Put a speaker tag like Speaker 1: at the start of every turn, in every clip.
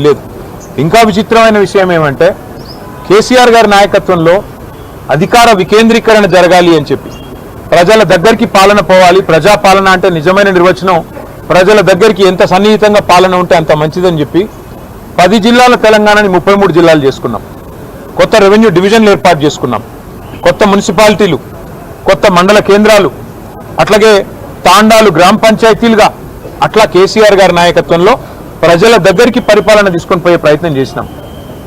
Speaker 1: లేదు. ఇంకా విచిత్రమైన విషయం ఏమంటే కేసీఆర్ గారి నాయకత్వంలో అధికార వికేంద్రీకరణ జరగాలి అని చెప్పి ప్రజల దగ్గరికి పాలన పోవాలి. ప్రజాపాలన అంటే నిజమైన నిర్వచనం ప్రజల దగ్గరికి ఎంత సన్నిహితంగా పాలన ఉంటే అంత మంచిదని చెప్పి 10 జిల్లాల తెలంగాణని 33 జిల్లాలు చేసుకున్నాం. కొత్త రెవెన్యూ డివిజన్లు ఏర్పాటు చేసుకున్నాం. కొత్త మున్సిపాలిటీలు, కొత్త మండల కేంద్రాలు, అట్లాగే తాండాలు గ్రామ పంచాయతీలుగా అట్లా కేసీఆర్ గారి నాయకత్వంలో ప్రజల దగ్గరికి పరిపాలన తీసుకొని పోయే ప్రయత్నం చేసినాం.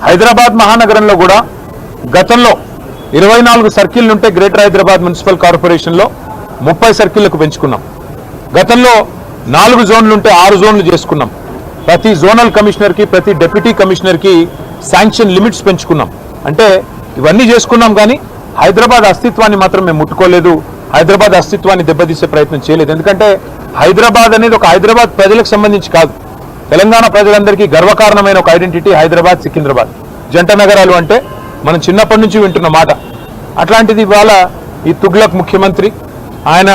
Speaker 1: హైదరాబాద్ మహానగరంలో కూడా గతంలో 24 సర్కిల్ ఉంటే గ్రేటర్ హైదరాబాద్ మున్సిపల్ కార్పొరేషన్లో 30 సర్కిళ్లకు పెంచుకున్నాం. గతంలో 4 జోన్లు ఉంటే 6 జోన్లు చేసుకున్నాం. ప్రతి జోనల్ కమిషనర్కి, ప్రతి డిప్యూటీ కమిషనర్కి శాంక్షన్ లిమిట్స్ పెంచుకున్నాం. అంటే ఇవన్నీ చేసుకున్నాం, కానీ హైదరాబాద్ అస్తిత్వాన్ని మాత్రం మేము ముట్టుకోలేదు. హైదరాబాద్ అస్తిత్వాన్ని దెబ్బతీసే ప్రయత్నం చేయలేదు. ఎందుకంటే హైదరాబాద్ అనేది ఒక హైదరాబాద్ ప్రజలకు సంబంధించి కాదు, తెలంగాణ ప్రజలందరికీ గర్వకారణమైన ఒక ఐడెంటిటీ హైదరాబాద్, సికింద్రాబాద్ జంట నగరాలు అంటే మనం చిన్నప్పటి నుంచి వింటున్న మాట. అట్లాంటిది ఇవాళ ఈ తుగ్లక్ ముఖ్యమంత్రి ఆయన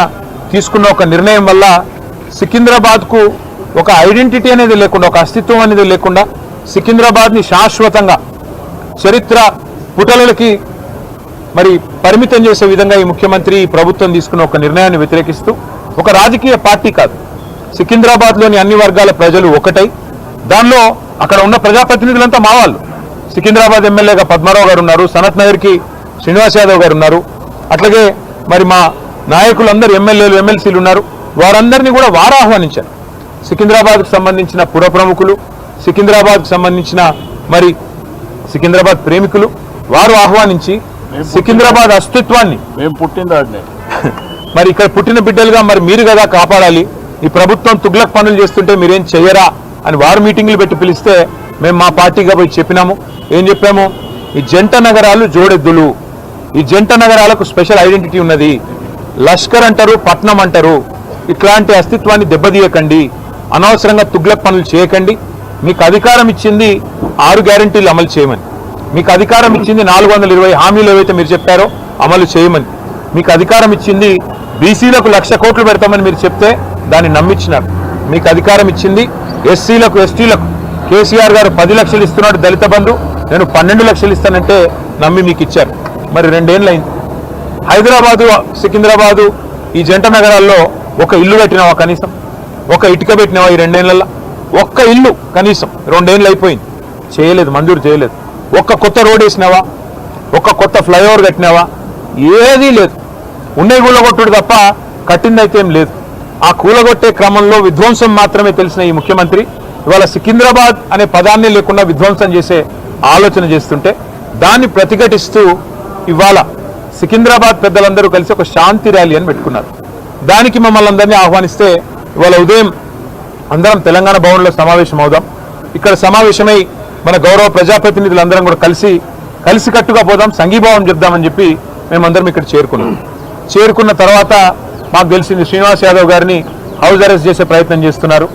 Speaker 1: తీసుకున్న ఒక నిర్ణయం వల్ల సికింద్రాబాద్కు ఒక ఐడెంటిటీ అనేది లేకుండా, ఒక అస్తిత్వం అనేది లేకుండా సికింద్రాబాద్ని శాశ్వతంగా చరిత్ర పుటలకి మరి పరిమితం చేసే విధంగా ఈ ముఖ్యమంత్రి, ఈ ప్రభుత్వం తీసుకున్న ఒక నిర్ణయాన్ని వ్యతిరేకిస్తూ ఒక రాజకీయ పార్టీ కాదు, సికింద్రాబాద్లోని అన్ని వర్గాల ప్రజలు ఒకటై దానిలో అక్కడ ఉన్న ప్రజాప్రతినిధులంతా మా వాళ్ళు. సికింద్రాబాద్ ఎమ్మెల్యేగా పద్మారావు గారు ఉన్నారు, సనత్ నగర్కి శ్రీనివాస్ యాదవ్ గారు ఉన్నారు, అట్లాగే మరి మా నాయకులందరూ ఎమ్మెల్యేలు, ఎమ్మెల్సీలు ఉన్నారు. వారందరినీ కూడా వారు ఆహ్వానించారు. సికింద్రాబాద్కు సంబంధించిన పుర ప్రముఖులు, సికింద్రాబాద్కు సంబంధించిన మరి సికింద్రాబాద్ ప్రేమికులు వారు ఆహ్వానించి సికింద్రాబాద్ అస్తిత్వాన్ని
Speaker 2: మేము పుట్టిందాడినే
Speaker 1: మరి ఇక్కడ పుట్టిన బిడ్డలుగా మరి మీరు కదా కాపాడాలి, ఈ ప్రభుత్వం తుగ్లక్ పనులు చేస్తుంటే మీరేం చెయ్యరా అని వారు మీటింగ్లు పెట్టి పిలిస్తే మేము మా పార్టీగా పోయి చెప్పినాము. ఏం చెప్పాము? ఈ జంట నగరాలు జోడెద్దులు, ఈ జంట నగరాలకు స్పెషల్ ఐడెంటిటీ ఉన్నది. లష్కర్ అంటారు, పట్నం అంటారు. ఇట్లాంటి అస్తిత్వాన్ని దెబ్బతీయకండి, అనవసరంగా తుగ్లక్ పనులు చేయకండి. మీకు అధికారం ఇచ్చింది 6 గ్యారంటీలు అమలు చేయమని, మీకు అధికారం ఇచ్చింది 420 హామీలు ఏవైతే మీరు చెప్పారో అమలు చేయమని, మీకు అధికారం ఇచ్చింది బీసీలకు 1,00,000 కోట్లు పెడతామని మీరు చెప్తే దాన్ని నమ్మించినారు. మీకు అధికారం ఇచ్చింది ఎస్సీలకు, ఎస్టీలకు కేసీఆర్ గారు 10 లక్షలు ఇస్తున్నాడు దళిత బంధు, నేను 12 లక్షలు ఇస్తానంటే నమ్మి మీకు ఇచ్చారు. మరి 2 ఏళ్ళు అయింది. హైదరాబాదు, సికింద్రాబాదు ఈ జంట నగరాల్లో ఒక ఇల్లు కట్టినావా? కనీసం ఒక ఇటుక పెట్టినావా? ఈ 2 ఏళ్లలో ఒక్క ఇల్లు కనీసం 2 ఏళ్ళు అయిపోయింది, చేయలేదు, మంజూరు చేయలేదు. ఒక్క కొత్త రోడ్ వేసినావా? ఒక్క కొత్త ఫ్లైఓవర్ కట్టినావా? ఏదీ లేదు. ఉన్నవి కూలగొట్టుడు తప్ప కట్టిందైతే ఏం లేదు. ఆ కూలగొట్టే క్రమంలో విధ్వంసం మాత్రమే తెలిసిన ఈ ముఖ్యమంత్రి ఇవాళ సికింద్రాబాద్ అనే పదాన్ని లేకుండా విధ్వంసం చేసే ఆలోచన చేస్తుంటే దాన్ని ప్రతిఘటిస్తూ ఇవాళ సికింద్రాబాద్ పెద్దలందరూ కలిసి ఒక శాంతి ర్యాలీ అని పెట్టుకున్నారు. దానికి మమ్మల్ని అందరినీ ఆహ్వానిస్తే ఇవాళ ఉదయం అందరం తెలంగాణ భవన్లో సమావేశం అవుదాం, ఇక్కడ సమావేశమై మన గౌరవ ప్రజాప్రతినిధులందరం కూడా కలిసికట్టుగా పోదాం, సంఘీభావం చెప్దామని చెప్పి మేమందరం ఇక్కడ చేరుకున్న తర్వాత మాకు తెలిసింది శ్రీనివాస్ యాదవ్ గారిని హౌస్ అరెస్ట్ చేసే ప్రయత్నం చేస్తున్నారు,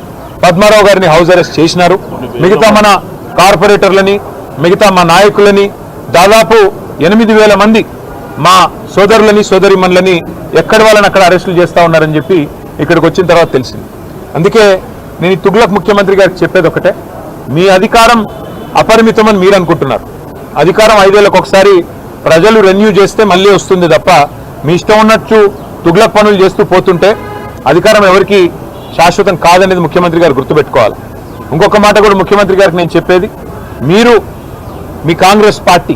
Speaker 1: పద్మారావు గారిని హౌస్ అరెస్ట్ చేసినారు, మిగతా మన కార్పొరేటర్లని, మిగతా మా నాయకులని దాదాపు 8,000 మంది మా సోదరులని, సోదరిమణులని ఎక్కడి వాళ్ళని అక్కడ అరెస్టులు చేస్తూ ఉన్నారని చెప్పి ఇక్కడికి వచ్చిన తర్వాత తెలిసింది. అందుకే నేను ఈ తుగ్లక్ ముఖ్యమంత్రి గారికి చెప్పేది ఒకటే, మీ అధికారం అపరిమితమని మీరు అనుకుంటున్నారు. అధికారం 5 ఏళ్లకు ఒకసారి ప్రజలు రెన్యూ చేస్తే మళ్ళీ వస్తుంది తప్ప మీ ఇష్టం ఉన్నట్టు తుగ్లక్ పనులు చేస్తూ పోతుంటే అధికారం ఎవరికి శాశ్వతం కాదనేది ముఖ్యమంత్రి గారు గుర్తుపెట్టుకోవాలి. ఇంకొక మాట కూడా ముఖ్యమంత్రి గారికి నేను చెప్పేది, మీరు మీ కాంగ్రెస్ పార్టీ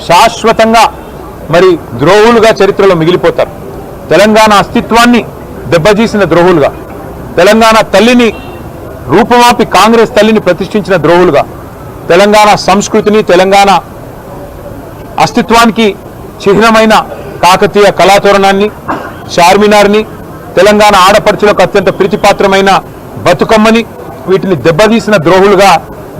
Speaker 1: శాశ్వతంగా మరి ద్రోహులుగా చరిత్రలో మిగిలిపోతారు. తెలంగాణ అస్తిత్వాన్ని దెబ్బతీసిన ద్రోహులుగా, తెలంగాణ తల్లిని రూపమాపి కాంగ్రెస్ తల్లిని ప్రతిష్ఠించిన ద్రోహులుగా, తెలంగాణ సంస్కృతిని, తెలంగాణ అస్తిత్వానికి చిహ్నమైన కాకతీయ కళాతోరణాన్ని, చార్మినార్ని, తెలంగాణ ఆడపడుచులకు అత్యంత ప్రీతిపాత్రమైన బతుకమ్మని, వీటిని దెబ్బతీసిన ద్రోహులుగా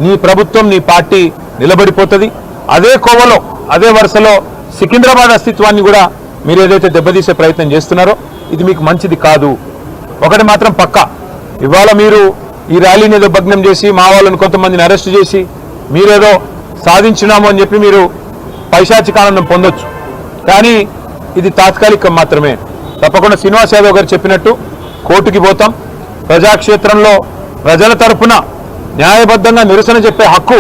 Speaker 1: నీ ప్రభుత్వం, నీ పార్టీ నిలబడిపోతుంది. అదే కోవలో, అదే వరుసలో సికింద్రాబాద్ అస్తిత్వాన్ని కూడా మీరు ఏదైతే దెబ్బతీసే ప్రయత్నం చేస్తున్నారో ఇది మీకు మంచిది కాదు. ఒకటి మాత్రం పక్కా, ఇవాళ మీరు ఈ ర్యాలీని ఏదో భగ్నం చేసి మా వాళ్ళని కొంతమందిని అరెస్ట్ చేసి మీరేదో సాధించినాము అని చెప్పి మీరు పైశాచికానందం పొందొచ్చు, కానీ ఇది తాత్కాలికం మాత్రమే. తప్పకుండా శ్రీనివాస్ యాదవ్ గారు చెప్పినట్టు కోర్టుకి పోతాం, ప్రజాక్షేత్రంలో ప్రజల తరపున న్యాయబద్ధంగా నిరసన చెప్పే హక్కు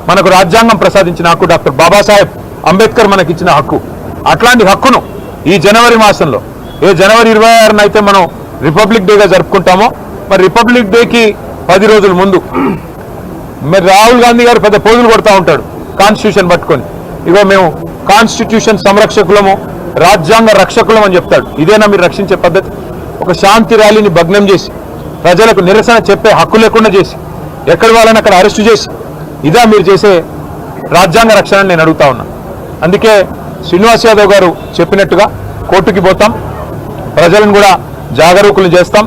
Speaker 1: మనకు రాజ్యాంగం ప్రసాదించిన హక్కు, డాక్టర్ బాబాసాహెబ్ అంబేద్కర్ మనకిచ్చిన హక్కు. అట్లాంటి హక్కును ఈ జనవరి మాసంలో జనవరి 26న అయితే మనం రిపబ్లిక్ డేగా జరుపుకుంటామో, మరి రిపబ్లిక్ డేకి 10 రోజుల ముందు మరి రాహుల్ గాంధీ గారు పెద్ద పోజులు కొడతా ఉంటాడు కాన్స్టిట్యూషన్ పట్టుకొని. ఇగో మేము కాన్స్టిట్యూషన్ సంరక్షకులము, రాజ్యాంగ రక్షకులం అని చెప్తాడు. ఇదేనా మీరు రక్షించే పద్ధతి? ఒక శాంతి ర్యాలీని భగ్నం చేసి, ప్రజలకు నిరసన చెప్పే హక్కు లేకుండా చేసి, ఎక్కడి వాళ్ళని అక్కడ అరెస్టు చేసి, ఇదా మీరు చేసే రాజ్యాంగ రక్షణ నేను అడుగుతా ఉన్నా. అందుకే శ్రీనివాస్ యాదవ్ గారు చెప్పినట్టుగా కోర్టుకి పోతాం, ప్రజలను కూడా జాగరూకులు చేస్తాం.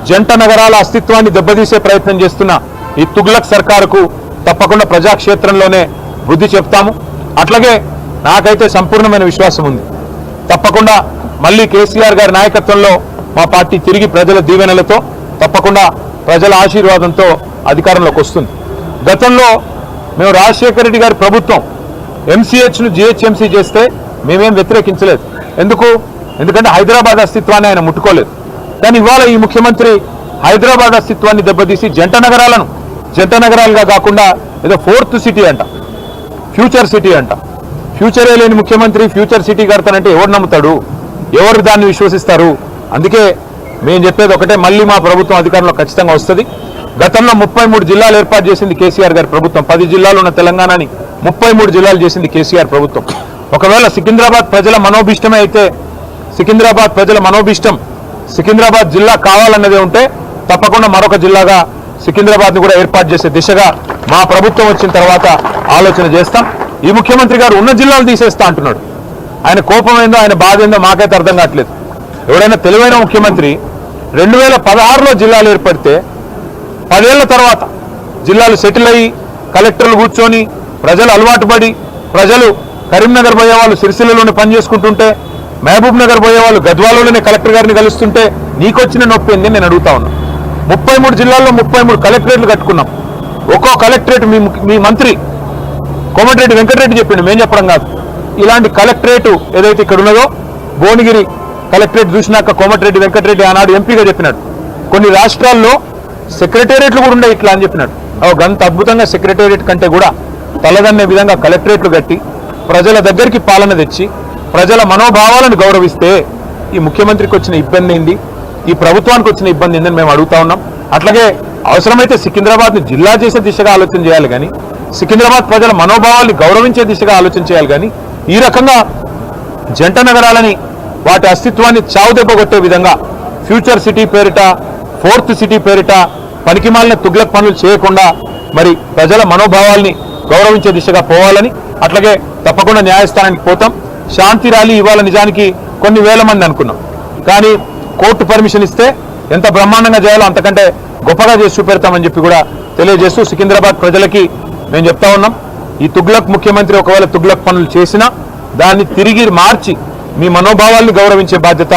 Speaker 1: జంట నగరాల అస్తిత్వాన్ని దెబ్బతీసే ప్రయత్నం చేస్తున్న ఈ తుగ్లక్ సర్కారుకు తప్పకుండా ప్రజాక్షేత్రంలోనే బుద్ధి చెప్తాము. అట్లాగే నాకైతే సంపూర్ణమైన విశ్వాసం ఉంది, తప్పకుండా మళ్ళీ కేసీఆర్ గారి నాయకత్వంలో మా పార్టీ తిరిగి ప్రజల దీవెనలతో, తప్పకుండా ప్రజల ఆశీర్వాదంతో అధికారంలోకి వస్తుంది. గతంలో మేము రాజశేఖర రెడ్డి గారి ప్రభుత్వం ఎంసీహెచ్ను జిహెచ్ఎంసీ చేస్తే మేమేం వ్యతిరేకించలేదు. ఎందుకంటే హైదరాబాద్ అస్తిత్వాన్ని ఆయన ముట్టుకోలేదు. కానీ ఇవాళ ఈ ముఖ్యమంత్రి హైదరాబాద్ అస్తిత్వాన్ని దెబ్బతీసి జంట నగరాలను జంట నగరాలుగా కాకుండా ఏదో 4th సిటీ అంట, ఫ్యూచర్ సిటీ అంట. ఫ్యూచరే లేని ముఖ్యమంత్రి ఫ్యూచర్ సిటీ కడతానంటే ఎవరు నమ్ముతాడు? ఎవరు దాన్ని విశ్వసిస్తారు? అందుకే మేము చెప్పేది ఒకటే, మళ్ళీ మా ప్రభుత్వం అధికారంలో ఖచ్చితంగా వస్తుంది. గతంలో 33 జిల్లాలు ఏర్పాటు చేసింది కేసీఆర్ గారి ప్రభుత్వం. 10 జిల్లాలు ఉన్న తెలంగాణని 33 జిల్లాలు చేసింది కేసీఆర్ ప్రభుత్వం. ఒకవేళ సికింద్రాబాద్ ప్రజల మనోభిష్టమే అయితే, సికింద్రాబాద్ ప్రజల మనోభిష్టం సికింద్రాబాద్ జిల్లా కావాలన్నదే ఉంటే, తప్పకుండా మరొక జిల్లాగా సికింద్రాబాద్ని కూడా ఏర్పాటు చేసే దిశగా మా ప్రభుత్వం వచ్చిన తర్వాత ఆలోచన చేస్తాం. ఈ ముఖ్యమంత్రి గారు ఉన్న జిల్లాలు తీసేస్తా అంటున్నాడు. ఆయన కోపం ఏందో, ఆయన బాధ ఏందో మాకైతే అర్థం కావట్లేదు. ఎవరైనా తెలివైన ముఖ్యమంత్రి 2016లో జిల్లాలు ఏర్పడితే 10 ఏళ్ల తర్వాత జిల్లాలు సెటిల్ అయ్యి కలెక్టర్లు కూర్చొని ప్రజలు అలవాటు పడి, ప్రజలు కరీంనగర్ పోయేవాళ్ళు సిరిసిల్లలోనే పనిచేసుకుంటుంటే, మహబూబ్ నగర్ పోయేవాళ్ళు గద్వాలలోనే కలెక్టర్ గారిని కలుస్తుంటే నీకొచ్చిన నొప్పి ఏంది నేను అడుగుతా ఉన్నా. 33 జిల్లాల్లో 33 కలెక్టరేట్లు కట్టుకున్నాం. ఒక్కో కలెక్టరేట్ మీ మంత్రి కోమటిరెడ్డి వెంకటరెడ్డి చెప్పిండు, మేం చెప్పడం కాదు. ఇలాంటి కలెక్టరేట్ ఏదైతే ఇక్కడ ఉన్నదో, భువనగిరి కలెక్టరేట్ చూసినాక కోమటిరెడ్డి వెంకటరెడ్డి ఆనాడు ఎంపీగా చెప్పినాడు, కొన్ని రాష్ట్రాల్లో సెక్రటేరియట్లు కూడా ఉండే ఇట్లా అని చెప్పినాడు. గంత అద్భుతంగా సెక్రటేరియట్ కంటే కూడా తలదన్నే విధంగా కలెక్టరేట్లు కట్టి ప్రజల దగ్గరికి పాలన తెచ్చి ప్రజల మనోభావాలను గౌరవిస్తే ఈ ముఖ్యమంత్రికి వచ్చిన ఇబ్బంది ఏంది, ఈ ప్రభుత్వానికి వచ్చిన ఇబ్బంది ఏందని మేము అడుగుతా ఉన్నాం. అట్లాగే అవసరమైతే సికింద్రాబాద్ని జిల్లా చేసే దిశగా ఆలోచన చేయాలి కానీ, సికింద్రాబాద్ ప్రజల మనోభావాల్ని గౌరవించే దిశగా ఆలోచన చేయాలి కానీ, ఈ రకంగా జంట నగరాలని వాటి అస్తిత్వాన్ని చావుదెబ్బ కొట్టే విధంగా ఫ్యూచర్ సిటీ పేరిట 4th సిటీ పేరిట పనికిమాలిన తుగ్లక్ పనులు చేయకుండా మరి ప్రజల మనోభావాల్ని గౌరవించే దిశగా పోవాలని, అట్లాగే తప్పకుండా న్యాయస్థానానికి పోతాం. శాంతి ర్యాలీ ఇవాళ నిజానికి కొన్ని వేల మంది అనుకున్నాం, కానీ కోర్టు పర్మిషన్ ఇస్తే ఎంత బ్రహ్మాండంగా చేయాలో అంతకంటే గొప్పగా చేసి చూపెడతామని చెప్పి కూడా తెలియజేస్తూ సికింద్రాబాద్ ప్రజలకి మేము చెప్తా ఉన్నాం, ఈ తుగ్లక్ ముఖ్యమంత్రి ఒకవేళ తుగ్లక్ పనులు చేసినా దాన్ని తిరిగి మార్చి మీ మనోభావాల్ని గౌరవించే బాధ్యత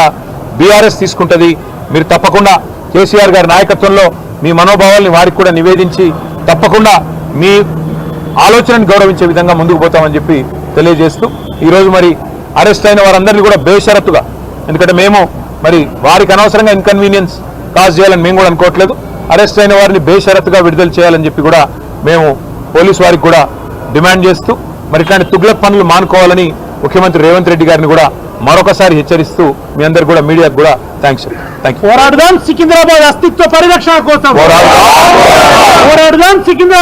Speaker 1: బీఆర్ఎస్ తీసుకుంటుంది. మీరు తప్పకుండా కేసీఆర్ గారి నాయకత్వంలో మీ మనోభావాల్ని వారికి కూడా నివేదించి తప్పకుండా మీ ఆలోచనను గౌరవించే విధంగా ముందుకు పోతామని చెప్పి తెలియజేస్తూ, ఈరోజు మరి అరెస్ట్ అయిన వారందరినీ కూడా బేషరతుగా, ఎందుకంటే మేము మరి వారికి అనవసరంగా ఇన్కన్వీనియన్స్ కాజ్ చేయాలని మేము కూడా అనుకోవట్లేదు, అరెస్ట్ అయిన వారిని బేషరతుగా విడుదల చేయాలని చెప్పి కూడా మేము పోలీసు వారికి కూడా డిమాండ్ చేస్తూ, మరి ఇట్లాంటి తుగ్లక్ పనులు మానుకోవాలని ముఖ్యమంత్రి రేవంత్ రెడ్డి గారిని కూడా మరొకసారి హెచ్చరిస్తూ మీ అందరు కూడా మీడియాకు కూడా థ్యాంక్స్.
Speaker 2: పోరాడుదాం సికింద్రాబాద్ అస్తిత్వ పరిరక్షణ కోసం, పోరాడుదాం సికింద్రాబాద్.